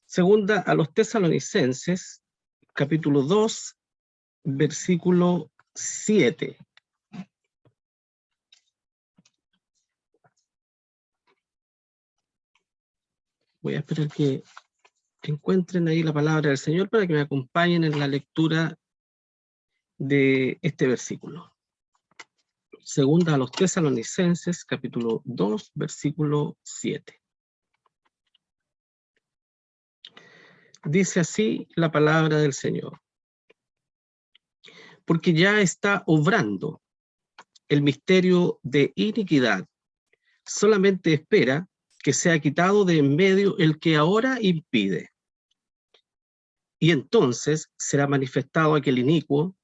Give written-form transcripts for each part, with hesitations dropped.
Segunda a los Tesalonicenses, capítulo 2, versículo 7. Voy a esperar que encuentren ahí la palabra del Señor para que me acompañen en la lectura de este versículo. Segunda a los Tesalonicenses, capítulo 2, versículo 7. Dice así la palabra del Señor. Porque ya está obrando el misterio de iniquidad. Solamente espera que sea quitado de en medio el que ahora impide. Y entonces será manifestado aquel inicuo,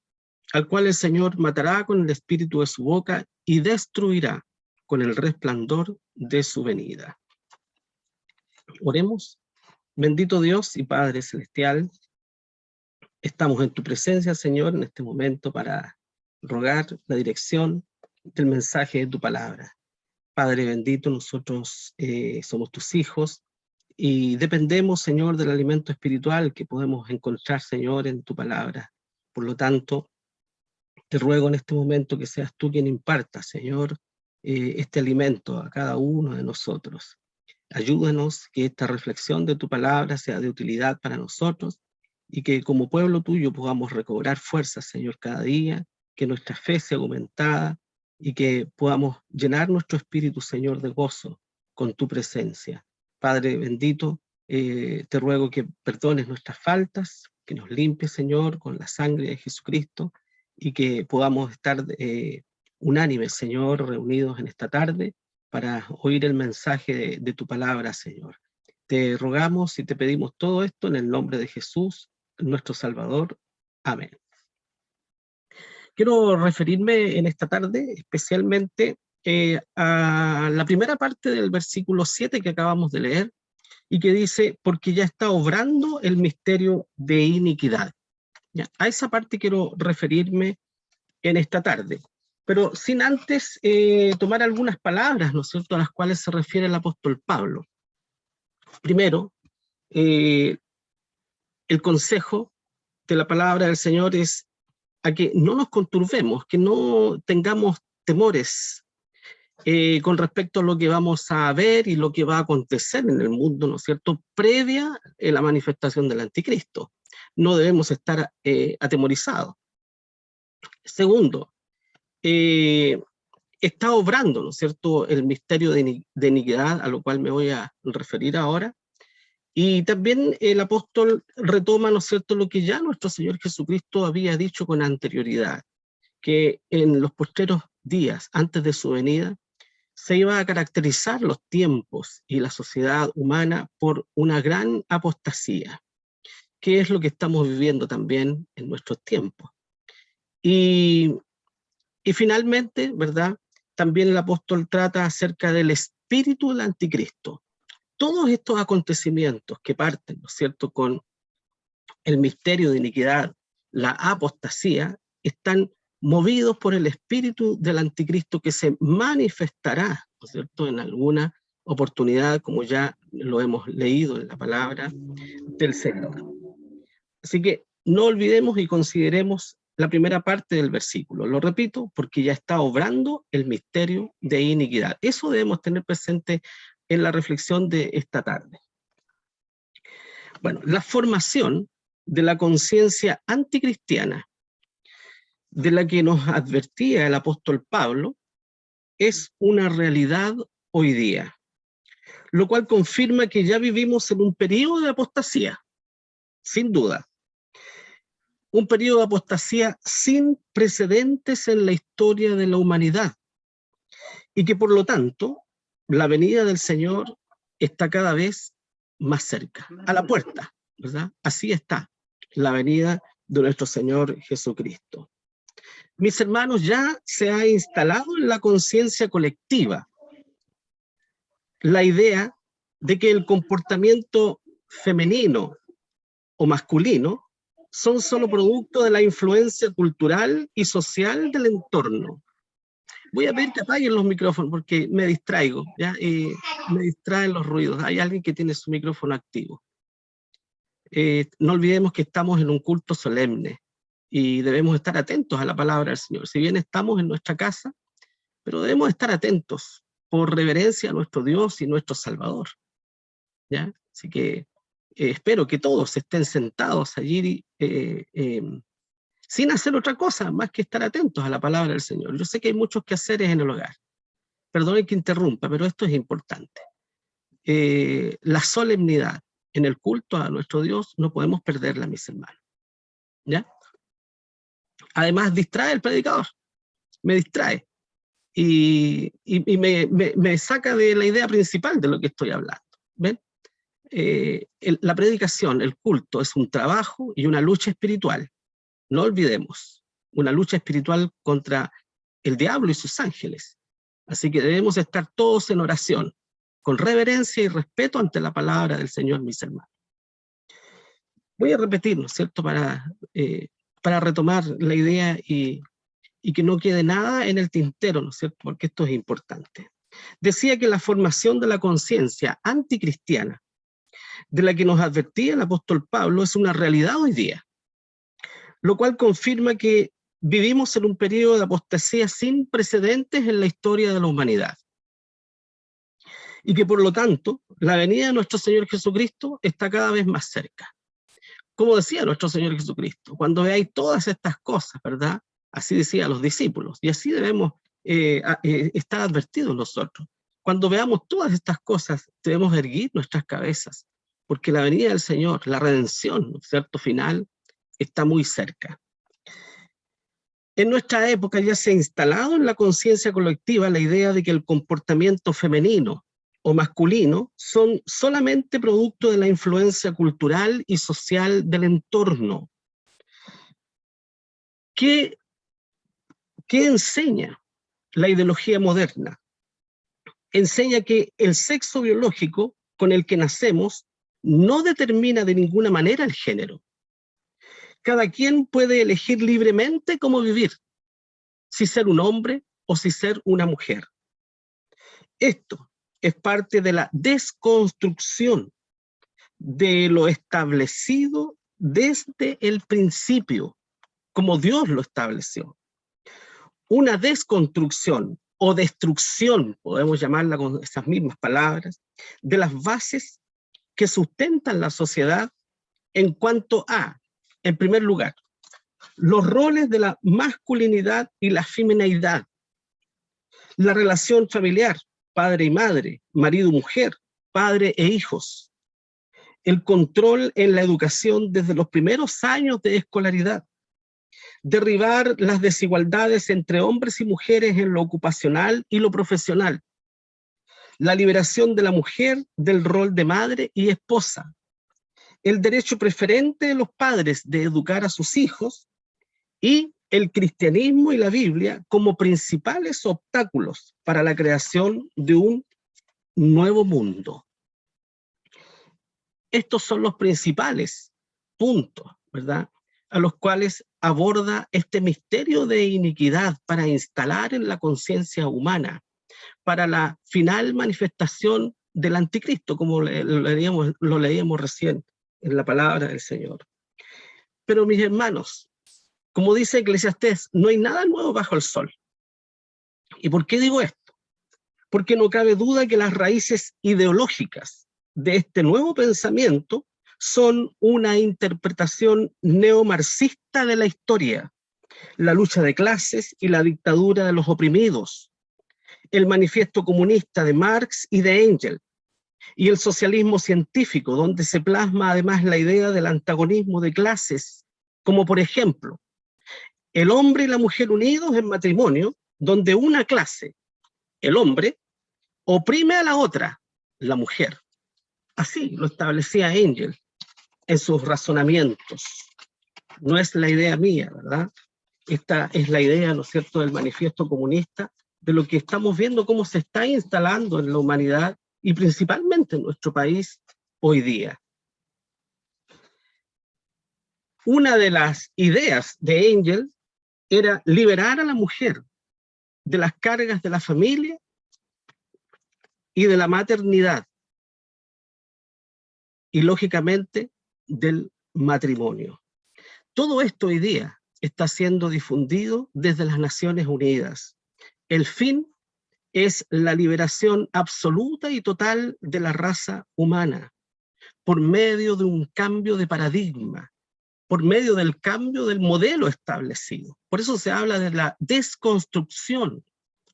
al cual el Señor matará con el espíritu de su boca y destruirá con el resplandor de su venida. Oremos. Bendito Dios y Padre Celestial, estamos en tu presencia, Señor, en este momento para rogar la dirección del mensaje de tu palabra. Padre bendito, nosotros somos tus hijos y dependemos, Señor, del alimento espiritual que podemos encontrar, Señor, en tu palabra. Por lo tanto, te ruego en este momento que seas tú quien imparta, Señor, este alimento a cada uno de nosotros. Ayúdanos que esta reflexión de tu palabra sea de utilidad para nosotros y que como pueblo tuyo podamos recobrar fuerzas, Señor, cada día, que nuestra fe sea aumentada y que podamos llenar nuestro espíritu, Señor, de gozo con tu presencia. Padre bendito, te ruego que perdones nuestras faltas, que nos limpies, Señor, con la sangre de Jesucristo y que podamos estar unánimes, Señor, reunidos en esta tarde para oír el mensaje de tu palabra, Señor. Te rogamos y te pedimos todo esto en el nombre de Jesús, nuestro Salvador. Amén. Quiero referirme en esta tarde especialmente a la primera parte del versículo 7 que acabamos de leer y que dice, porque ya está obrando el misterio de iniquidad. ¿Ya? A esa parte quiero referirme en esta tarde, pero sin antes tomar algunas palabras, ¿no es cierto?, a las cuales se refiere el apóstol Pablo. Primero, el consejo de la palabra del Señor es a que no nos conturbemos, que no tengamos temores con respecto a lo que vamos a ver y lo que va a acontecer en el mundo, ¿no es cierto?, previa a la manifestación del anticristo. No debemos estar atemorizados. Segundo, está obrando, ¿no es cierto?, el misterio de iniquidad, a lo cual me voy a referir ahora. Y también el apóstol retoma, ¿no es cierto?, lo que ya nuestro Señor Jesucristo había dicho con anterioridad, que en los postreros días, antes de su venida, se iba a caracterizar los tiempos y la sociedad humana por una gran apostasía, que es lo que estamos viviendo también en nuestros tiempos. Y finalmente, ¿verdad?, también el apóstol trata acerca del espíritu del anticristo. Todos estos acontecimientos que parten, ¿no es cierto?, con el misterio de iniquidad, la apostasía, están movidos por el espíritu del anticristo que se manifestará, ¿no es cierto?, en alguna oportunidad, como ya lo hemos leído en la palabra del Señor. Así que no olvidemos y consideremos la primera parte del versículo. Lo repito, porque ya está obrando el misterio de iniquidad. Eso debemos tener presente en la reflexión de esta tarde. Bueno, la formación de la conciencia anticristiana, de la que nos advertía el apóstol Pablo, es una realidad hoy día, lo cual confirma que ya vivimos en un periodo de apostasía, sin duda. Un periodo de apostasía sin precedentes en la historia de la humanidad, y que por lo tanto la venida del Señor está cada vez más cerca, a la puerta, ¿verdad? Así está la venida de nuestro Señor Jesucristo. Mis hermanos, ya se ha instalado en la conciencia colectiva la idea de que el comportamiento femenino o masculino son solo producto de la influencia cultural y social del entorno. Voy a pedir que apaguen los micrófonos porque me distraigo, ¿ya? Me distraen los ruidos. Hay alguien que tiene su micrófono activo. no olvidemos que estamos en un culto solemne y debemos estar atentos a la palabra del Señor. Si bien estamos en nuestra casa, pero debemos estar atentos por reverencia a nuestro Dios y nuestro Salvador, ¿ya? Así que espero que todos estén sentados allí sin hacer otra cosa más que estar atentos a la palabra del Señor. Yo sé que hay muchos quehaceres en el hogar. Perdonen que interrumpa, pero esto es importante. La solemnidad en el culto a nuestro Dios no podemos perderla, mis hermanos, ¿ya? Además, distrae el predicador, me distrae y me saca de la idea principal de lo que estoy hablando. ¿Ven? La predicación, el culto, es un trabajo y una lucha espiritual. No olvidemos, una lucha espiritual contra el diablo y sus ángeles. Así que debemos estar todos en oración, con reverencia y respeto ante la palabra del Señor, mis hermanos. Voy a repetir, ¿no es cierto?, para retomar la idea y que no quede nada en el tintero, ¿no es cierto?, porque esto es importante. Decía que la formación de la conciencia anticristiana, de la que nos advertía el apóstol Pablo, es una realidad hoy día, lo cual confirma que vivimos en un periodo de apostasía sin precedentes en la historia de la humanidad. Y que por lo tanto, la venida de nuestro Señor Jesucristo está cada vez más cerca. Como decía nuestro Señor Jesucristo, cuando veáis todas estas cosas, ¿verdad? Así decía a los discípulos, y así debemos estar advertidos nosotros. Cuando veamos todas estas cosas, debemos erguir nuestras cabezas, porque la venida del Señor, la redención, ¿no es cierto?, final, está muy cerca. En nuestra época ya se ha instalado en la conciencia colectiva la idea de que el comportamiento femenino o masculino son solamente producto de la influencia cultural y social del entorno. ¿Qué enseña la ideología moderna? Enseña que el sexo biológico con el que nacemos no determina de ninguna manera el género. Cada quien puede elegir libremente cómo vivir, si ser un hombre o si ser una mujer. Esto es parte de la desconstrucción de lo establecido desde el principio, como Dios lo estableció. Una desconstrucción o destrucción, podemos llamarla con esas mismas palabras, de las bases que sustentan la sociedad en cuanto a, en primer lugar, los roles de la masculinidad y la femineidad, la relación familiar, padre y madre, marido y mujer, padre e hijos, el control en la educación desde los primeros años de escolaridad, derribar las desigualdades entre hombres y mujeres en lo ocupacional y lo profesional, la liberación de la mujer del rol de madre y esposa, el derecho preferente de los padres de educar a sus hijos y el cristianismo y la Biblia como principales obstáculos para la creación de un nuevo mundo. Estos son los principales puntos, ¿verdad?, a los cuales aborda este misterio de iniquidad para instalar en la conciencia humana, para la final manifestación del anticristo, como lo leíamos recién en la palabra del Señor. Pero mis hermanos, como dice Eclesiastés, no hay nada nuevo bajo el sol. ¿Y por qué digo esto? Porque no cabe duda que las raíces ideológicas de este nuevo pensamiento son una interpretación neomarxista de la historia, la lucha de clases y la dictadura de los oprimidos, el manifiesto comunista de Marx y de Engels, y el socialismo científico, donde se plasma además la idea del antagonismo de clases, como por ejemplo, el hombre y la mujer unidos en matrimonio, donde una clase, el hombre, oprime a la otra, la mujer. Así lo establecía Engels en sus razonamientos. No es la idea mía, ¿verdad? Esta es la idea, ¿no es cierto?, del manifiesto comunista, de lo que estamos viendo cómo se está instalando en la humanidad y principalmente en nuestro país hoy día. Una de las ideas de Engels era liberar a la mujer de las cargas de la familia y de la maternidad. Y lógicamente del matrimonio. Todo esto hoy día está siendo difundido desde las Naciones Unidas. El fin es la liberación absoluta y total de la raza humana por medio de un cambio de paradigma, por medio del cambio del modelo establecido. Por eso se habla de la desconstrucción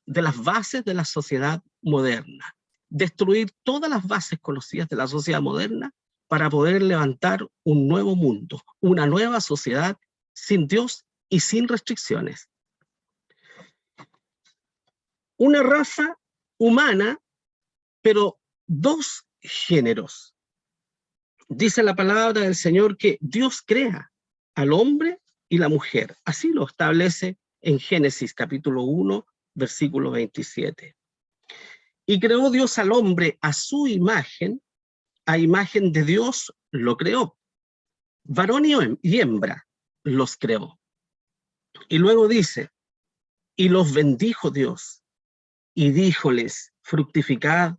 de las bases de la sociedad moderna. Destruir todas las bases conocidas de la sociedad moderna para poder levantar un nuevo mundo, una nueva sociedad sin Dios y sin restricciones. Una raza humana, pero dos géneros. Dice la palabra del Señor que Dios crea al hombre y la mujer. Así lo establece en Génesis capítulo 1, versículo 27. Y creó Dios al hombre a su imagen, a imagen de Dios lo creó. Varón y hembra los creó. Y luego dice, y los bendijo Dios, y díjoles, fructificad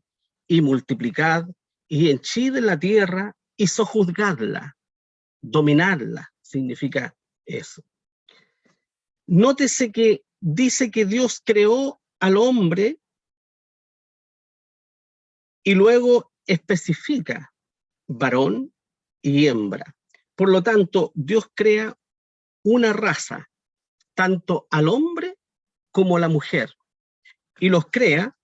y multiplicad, y henchid la tierra, y sojuzgadla, dominarla, significa eso. Nótese que dice que Dios creó al hombre y luego especifica varón y hembra. Por lo tanto, Dios crea una raza, tanto al hombre como a la mujer, y los crea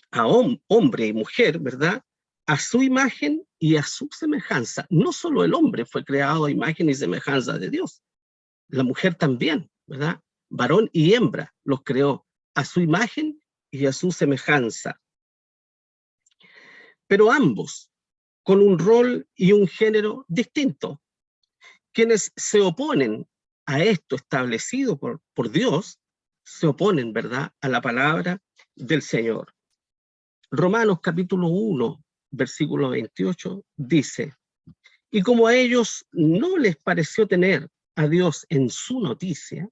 a hombre y mujer, ¿verdad?, a su imagen y a su semejanza. No solo el hombre fue creado a imagen y semejanza de Dios, la mujer también, ¿verdad? Varón y hembra los creó a su imagen y a su semejanza. Pero ambos con un rol y un género distinto. Quienes se oponen a esto establecido por Dios, se oponen, ¿verdad?, a la palabra del Señor. Romanos capítulo 1, versículo 28, dice, y como a ellos no les pareció tener a Dios en su noticia,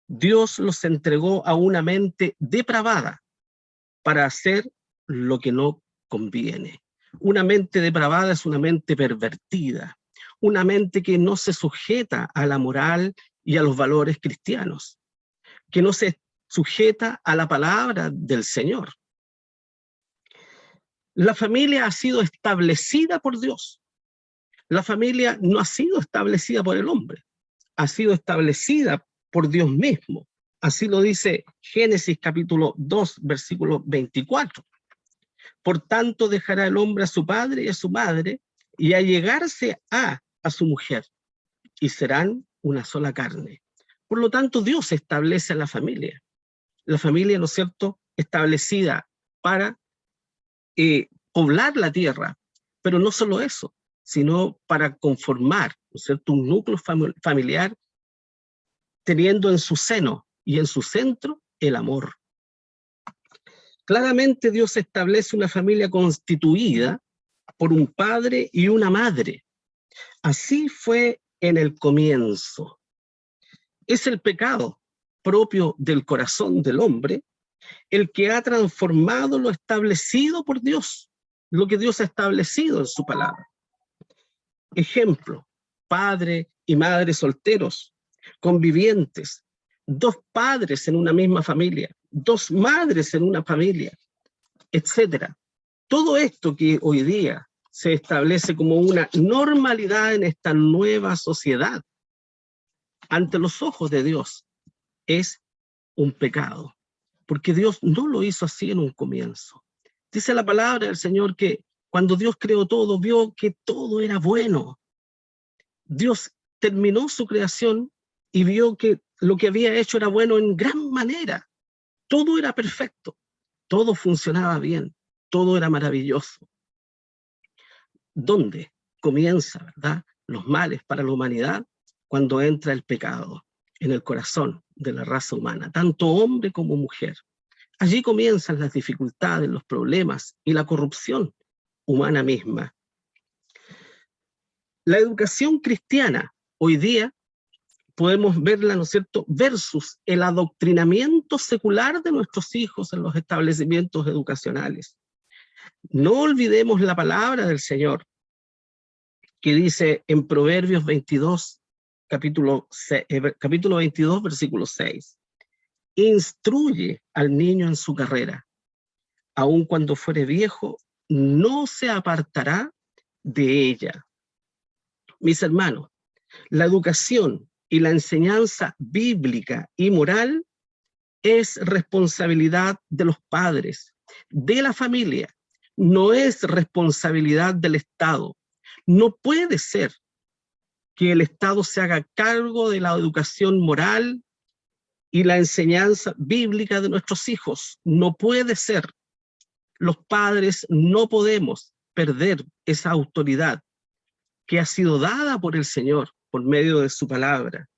Dios los entregó a una mente depravada para hacer lo que no conviene. Una mente depravada es una mente pervertida, una mente que no se sujeta a la moral y a los valores cristianos, que no se sujeta a la palabra del Señor. La familia ha sido establecida por Dios. La familia no ha sido establecida por el hombre, ha sido establecida por Dios mismo. Así lo dice Génesis capítulo 2, versículo 24. Por tanto, dejará el hombre a su padre y a su madre, y allegarse a su mujer, y serán una sola carne. Por lo tanto, Dios establece a la familia. La familia, ¿no es cierto?, establecida para poblar la tierra, pero no solo eso, sino para conformar, ¿no es cierto?, un núcleo familiar, teniendo en su seno y en su centro el amor. Claramente Dios establece una familia constituida por un padre y una madre. Así fue en el comienzo. Es el pecado propio del corazón del hombre el que ha transformado lo establecido por Dios, lo que Dios ha establecido en su palabra. Ejemplo, padre y madre solteros, convivientes, dos padres en una misma familia, dos madres en una familia, etcétera. Todo esto que hoy día se establece como una normalidad en esta nueva sociedad, ante los ojos de Dios, es un pecado, porque Dios no lo hizo así en un comienzo. Dice la palabra del Señor que cuando Dios creó todo, vio que todo era bueno. Dios terminó su creación y vio que lo que había hecho era bueno en gran manera. Todo era perfecto, todo funcionaba bien, todo era maravilloso. ¿Dónde comienza, verdad, los males para la humanidad? Cuando entra el pecado en el corazón de la raza humana, tanto hombre como mujer. Allí comienzan las dificultades, los problemas y la corrupción humana misma. La educación cristiana hoy día podemos verla, ¿no es cierto?, versus el adoctrinamiento secular de nuestros hijos en los establecimientos educacionales. No olvidemos la palabra del Señor. que dice en Proverbios 22, capítulo 22, versículo 6, instruye al niño en su carrera, aun cuando fuere viejo, no se apartará de ella. Mis hermanos, la educación y la enseñanza bíblica y moral es responsabilidad de los padres, de la familia, no es responsabilidad del Estado. No puede ser que el Estado se haga cargo de la educación moral y la enseñanza bíblica de nuestros hijos. No puede ser. Los padres no podemos perder esa autoridad que ha sido dada por el Señor por medio de su palabra.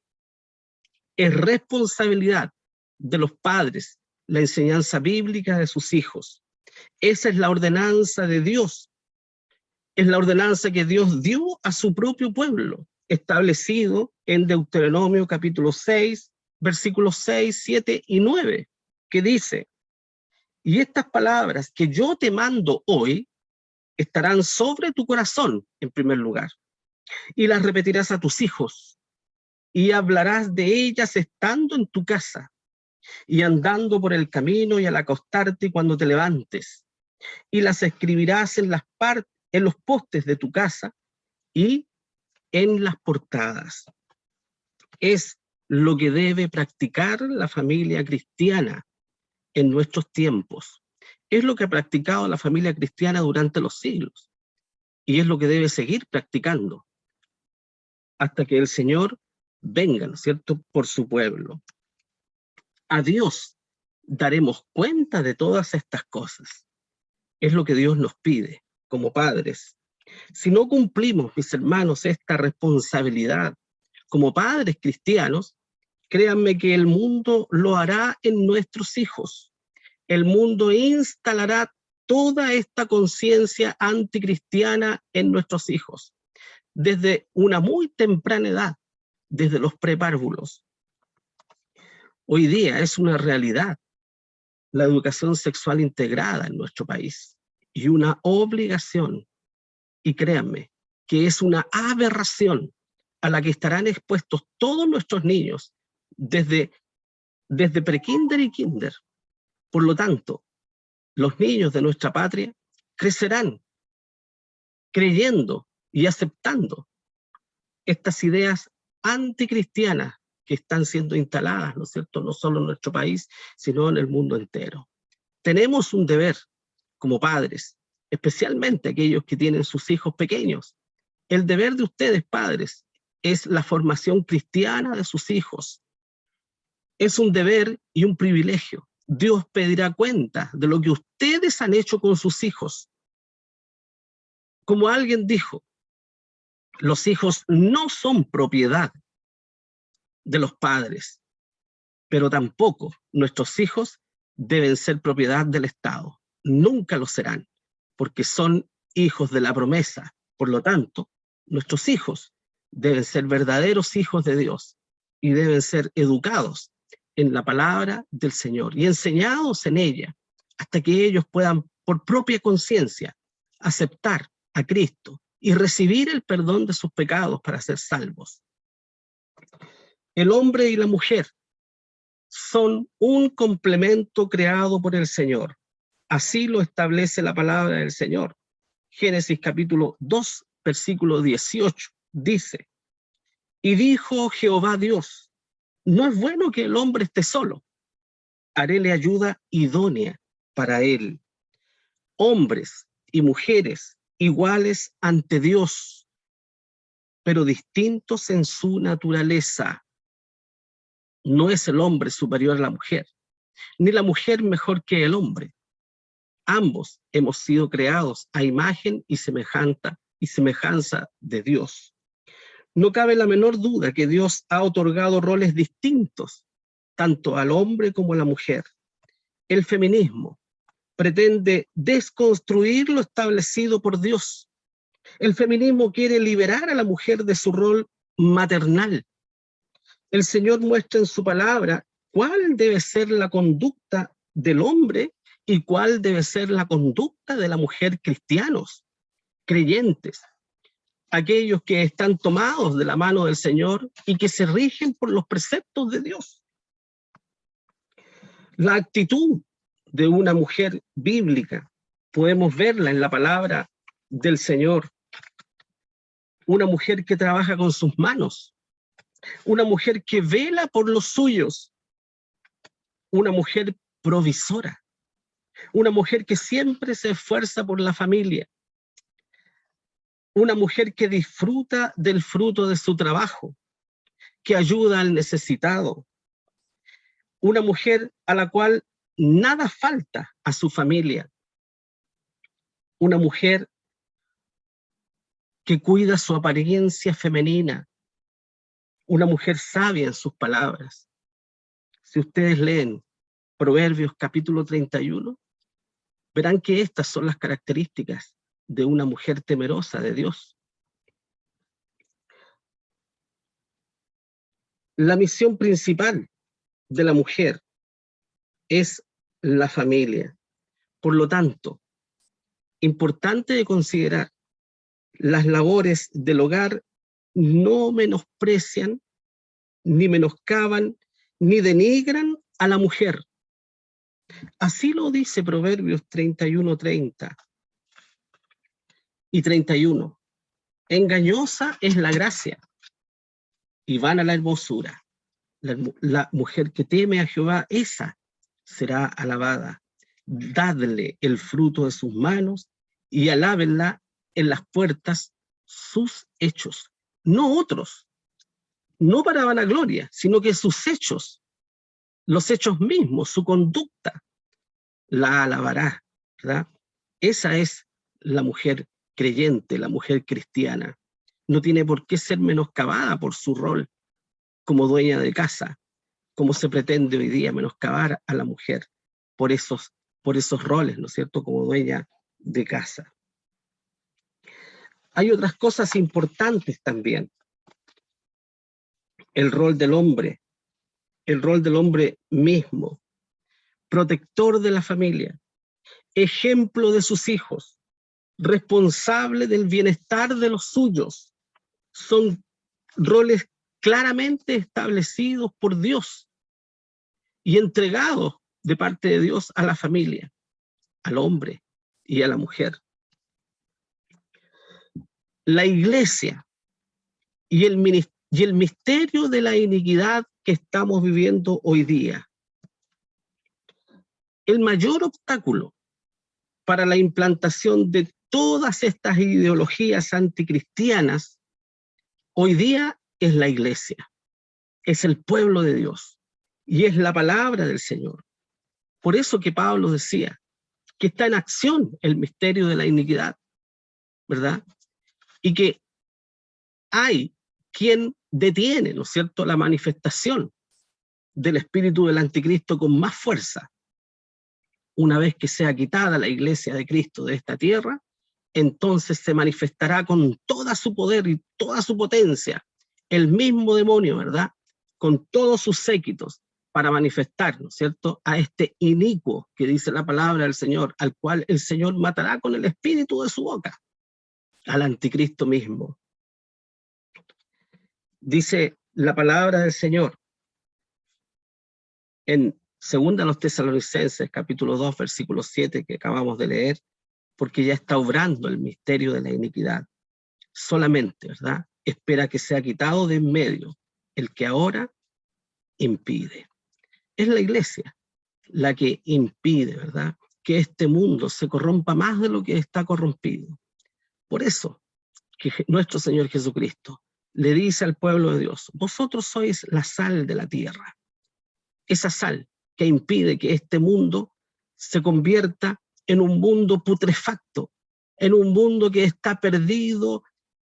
Es responsabilidad de los padres la enseñanza bíblica de sus hijos. Esa es la ordenanza de Dios. Es la ordenanza que Dios dio a su propio pueblo, establecido en Deuteronomio capítulo 6, versículos 6, 7 y 9, que dice: y estas palabras que yo te mando hoy estarán sobre tu corazón, en primer lugar, y las repetirás a tus hijos, y hablarás de ellas estando en tu casa, y andando por el camino, y al acostarte cuando te levantes, y las escribirás en los postes de tu casa y en las portadas. Es lo que debe practicar la familia cristiana en nuestros tiempos. Es lo que ha practicado la familia cristiana durante los siglos, y es lo que debe seguir practicando hasta que el Señor venga, ¿no es cierto?, por su pueblo. A Dios daremos cuenta de todas estas cosas. Es lo que Dios nos pide como padres. Si no cumplimos, mis hermanos, esta responsabilidad como padres cristianos, créanme que el mundo lo hará en nuestros hijos. El mundo instalará toda esta conciencia anticristiana en nuestros hijos, desde una muy temprana edad, desde los prepárvulos. Hoy día es una realidad la educación sexual integrada en nuestro país, y una obligación, y créanme, que es una aberración a la que estarán expuestos todos nuestros niños desde prekinder y kinder. Por lo tanto, los niños de nuestra patria crecerán creyendo y aceptando estas ideas anticristianas que están siendo instaladas, ¿no es cierto?, no solo en nuestro país, sino en el mundo entero. Tenemos un deber como padres, especialmente aquellos que tienen sus hijos pequeños. El deber de ustedes, padres, es la formación cristiana de sus hijos. Es un deber y un privilegio. Dios pedirá cuenta de lo que ustedes han hecho con sus hijos. Como alguien dijo, los hijos no son propiedad de los padres, pero tampoco nuestros hijos deben ser propiedad del Estado. Nunca lo serán, porque son hijos de la promesa. Por lo tanto, nuestros hijos deben ser verdaderos hijos de Dios y deben ser educados en la palabra del Señor y enseñados en ella hasta que ellos puedan, por propia conciencia, aceptar a Cristo y recibir el perdón de sus pecados para ser salvos. El hombre y la mujer son un complemento creado por el Señor. Así lo establece la palabra del Señor. Génesis capítulo 2, versículo 18, dice: y dijo Jehová Dios, no es bueno que el hombre esté solo, haréle ayuda idónea para él. Hombres y mujeres iguales ante Dios, pero distintos en su naturaleza. No es el hombre superior a la mujer, ni la mujer mejor que el hombre. Ambos hemos sido creados a imagen y semejanza de Dios. No cabe la menor duda que Dios ha otorgado roles distintos, tanto al hombre como a la mujer. El feminismo pretende desconstruir lo establecido por Dios. El feminismo quiere liberar a la mujer de su rol maternal. El Señor muestra en su palabra cuál debe ser la conducta del hombre y cuál debe ser la conducta de la mujer, cristianos, creyentes. aquellos que están tomados de la mano del Señor y que se rigen por los preceptos de Dios. La actitud de una mujer bíblica podemos verla en la palabra del Señor. Una mujer que trabaja con sus manos, una mujer que vela por los suyos, una mujer provisora, una mujer que siempre se esfuerza por la familia, una mujer que disfruta del fruto de su trabajo, que ayuda al necesitado, una mujer a la cual nada falta a su familia, una mujer que cuida su apariencia femenina, una mujer sabia en sus palabras. Si ustedes leen Proverbios capítulo 31, verán que estas son las características de una mujer temerosa de Dios. La misión principal de la mujer es la familia. Por lo tanto, importante de considerar, las labores del hogar no menosprecian, ni menoscaban, ni denigran a la mujer. Así lo dice Proverbios 31:30 y 31. Engañosa es la gracia y vana la hermosura. La mujer que teme a Jehová, esa será alabada. Dadle el fruto de sus manos y alábenla en las puertas sus hechos, no otros, no para vanagloria, sino que sus hechos, los hechos mismos, su conducta, la alabará, ¿verdad? Esa es la mujer creyente, la mujer cristiana. No tiene por qué ser menoscabada por su rol como dueña de casa, como se pretende hoy día menoscabar a la mujer por esos roles, ¿no es cierto?, como dueña de casa. Hay otras cosas importantes también. El rol del hombre mismo, protector de la familia, ejemplo de sus hijos, responsable del bienestar de los suyos. Son roles claramente establecidos por Dios y entregados de parte de Dios a la familia, al hombre y a la mujer. La iglesia y el misterio de la iniquidad que estamos viviendo hoy día. El mayor obstáculo para la implantación de todas estas ideologías anticristianas hoy día es la iglesia, es el pueblo de Dios y es la palabra del Señor. Por eso que Pablo decía que está en acción el misterio de la iniquidad, ¿verdad? Y que hay quien detiene, ¿no es cierto?, la manifestación del espíritu del anticristo con más fuerza. Una vez que sea quitada la iglesia de Cristo de esta tierra, entonces se manifestará con toda su poder y toda su potencia el mismo demonio, ¿verdad?, con todos sus séquitos, para manifestar, ¿no es cierto?, a este inicuo que dice la palabra del Señor, al cual el Señor matará con el espíritu de su boca, al anticristo mismo. Dice la palabra del Señor en 2 Tesalonicenses, capítulo 2, versículo 7, que acabamos de leer, porque ya está obrando el misterio de la iniquidad. Solamente, ¿verdad?, espera que sea quitado de en medio el que ahora impide. Es la iglesia la que impide, ¿verdad?, que este mundo se corrompa más de lo que está corrompido. Por eso que nuestro Señor Jesucristo le dice al pueblo de Dios: vosotros sois la sal de la tierra. Esa sal que impide que este mundo se convierta en un mundo putrefacto, en un mundo que está perdido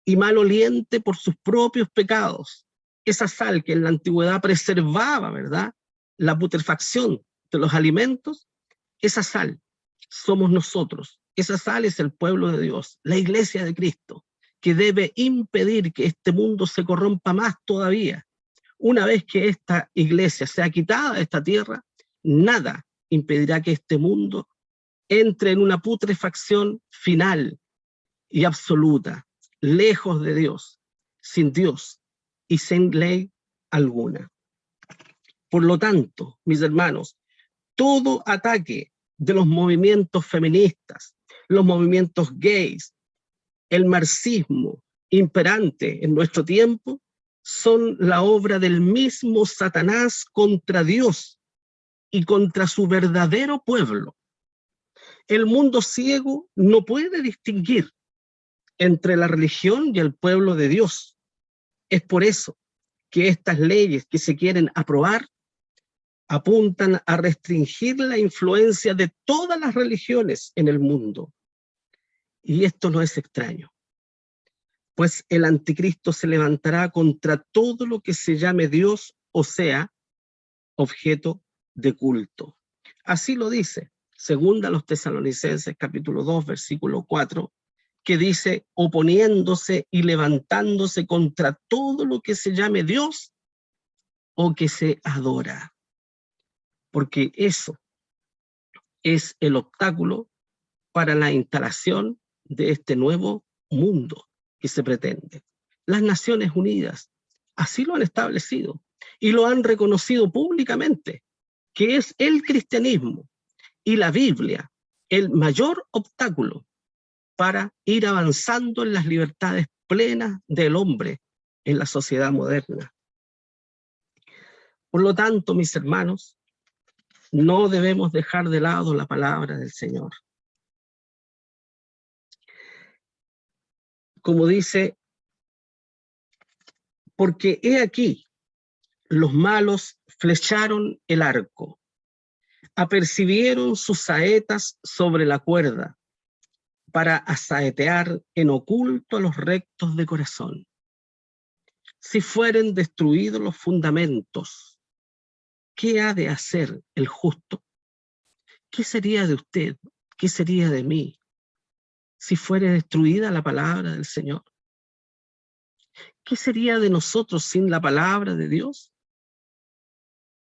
y maloliente por sus propios pecados. Esa sal que en la antigüedad preservaba, ¿verdad?, la putrefacción de los alimentos, esa sal somos nosotros. Esa sal es el pueblo de Dios, la iglesia de Cristo, que debe impedir que este mundo se corrompa más todavía. Una vez que esta iglesia sea quitada de esta tierra, nada impedirá que este mundo entre en una putrefacción final y absoluta, lejos de Dios, sin Dios y sin ley alguna. Por lo tanto, mis hermanos, todo ataque de los movimientos feministas, los movimientos gays, el marxismo imperante en nuestro tiempo, son la obra del mismo Satanás contra Dios y contra su verdadero pueblo. El mundo ciego no puede distinguir entre la religión y el pueblo de Dios. Es por eso que estas leyes que se quieren aprobar apuntan a restringir la influencia de todas las religiones en el mundo. Y esto no es extraño, pues el anticristo se levantará contra todo lo que se llame Dios, o sea, objeto de culto. Así lo dice, segunda a los Tesalonicenses, capítulo 2, versículo 4, que dice, oponiéndose y levantándose contra todo lo que se llame Dios o que se adora. Porque eso es el obstáculo para la instalación de este nuevo mundo que se pretende. Las Naciones Unidas así lo han establecido y lo han reconocido públicamente, que es el cristianismo y la Biblia el mayor obstáculo para ir avanzando en las libertades plenas del hombre en la sociedad moderna. Por lo tanto, mis hermanos, no debemos dejar de lado la palabra del Señor. Como dice, porque he aquí, los malos flecharon el arco, apercibieron sus saetas sobre la cuerda, para asaetear en oculto a los rectos de corazón. Si fueren destruidos los fundamentos, ¿qué ha de hacer el justo? ¿Qué sería de usted? ¿Qué sería de mí si fuere destruida la palabra del Señor? ¿Qué sería de nosotros sin la palabra de Dios?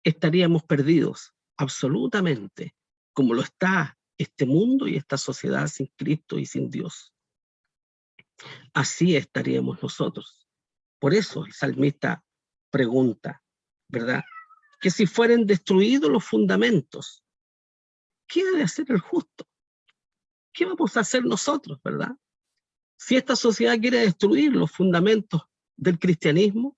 Estaríamos perdidos, absolutamente, como lo está este mundo y esta sociedad sin Cristo y sin Dios. Así estaríamos nosotros. Por eso el salmista pregunta, ¿verdad? Que si fueren destruidos los fundamentos, ¿qué ha de hacer el justo? ¿Qué vamos a hacer nosotros, verdad? Si esta sociedad quiere destruir los fundamentos del cristianismo,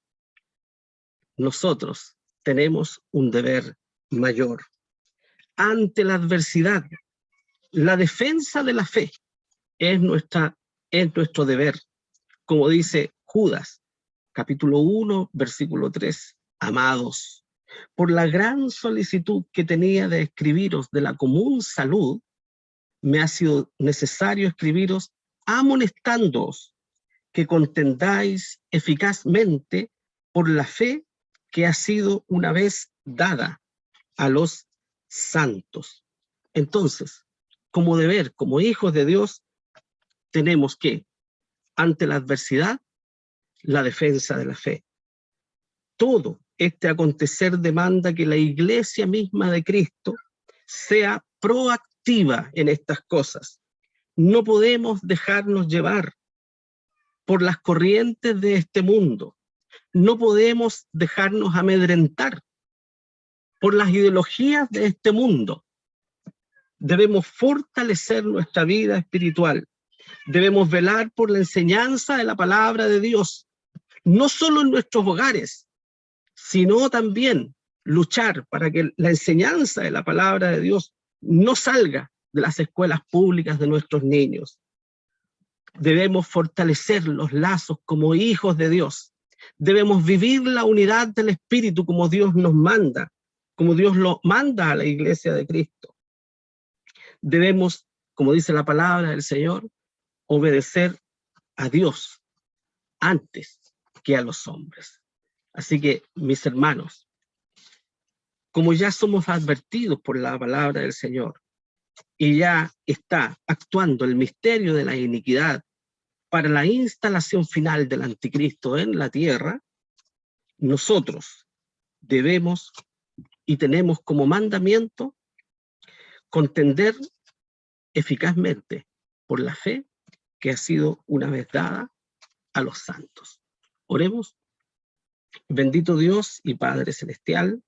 nosotros tenemos un deber mayor. Ante la adversidad, la defensa de la fe es nuestro deber. Como dice Judas, capítulo 1, versículo 3, amados, por la gran solicitud que tenía de escribiros de la común salud, me ha sido necesario escribiros amonestándoos que contendáis eficazmente por la fe que ha sido una vez dada a los santos. Entonces, como deber, como hijos de Dios, tenemos que, ante la adversidad, la defensa de la fe. Todo este acontecer demanda que la iglesia misma de Cristo sea proactiva en estas cosas. No podemos dejarnos llevar por las corrientes de este mundo. No podemos dejarnos amedrentar por las ideologías de este mundo. Debemos fortalecer nuestra vida espiritual. Debemos velar por la enseñanza de la palabra de Dios, no solo en nuestros hogares, sino también luchar para que la enseñanza de la palabra de Dios no salga de las escuelas públicas de nuestros niños. Debemos fortalecer los lazos como hijos de Dios. Debemos vivir la unidad del Espíritu como Dios nos manda, como Dios lo manda a la iglesia de Cristo. Debemos, como dice la palabra del Señor, obedecer a Dios antes que a los hombres. Así que, mis hermanos, como ya somos advertidos por la palabra del Señor y ya está actuando el misterio de la iniquidad para la instalación final del anticristo en la tierra, nosotros debemos y tenemos como mandamiento contender eficazmente por la fe que ha sido una vez dada a los santos. Oremos. Bendito Dios y Padre Celestial,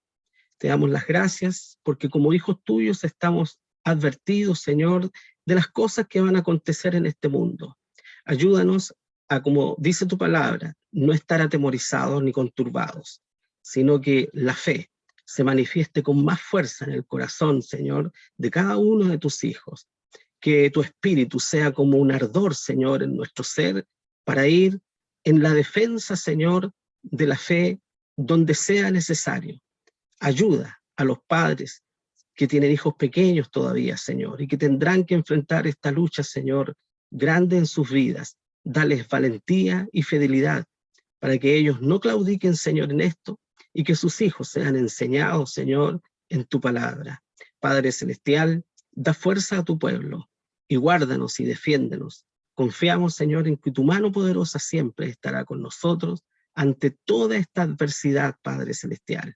te damos las gracias porque como hijos tuyos estamos advertidos, Señor, de las cosas que van a acontecer en este mundo. Ayúdanos a, como dice tu palabra, no estar atemorizados ni conturbados, sino que la fe se manifieste con más fuerza en el corazón, Señor, de cada uno de tus hijos. Que tu espíritu sea como un ardor, Señor, en nuestro ser, para ir en la defensa, Señor, de la fe donde sea necesario. Ayuda a los padres que tienen hijos pequeños todavía, Señor, y que tendrán que enfrentar esta lucha, Señor, grande en sus vidas. Dales valentía y fidelidad para que ellos no claudiquen, Señor, en esto y que sus hijos sean enseñados, Señor, en tu palabra. Padre Celestial, da fuerza a tu pueblo y guárdanos y defiéndenos. Confiamos, Señor, en que tu mano poderosa siempre estará con nosotros ante toda esta adversidad, Padre Celestial.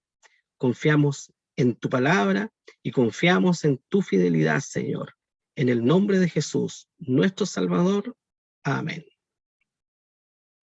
Confiamos en tu palabra y confiamos en tu fidelidad, Señor. En el nombre de Jesús, nuestro Salvador. Amén.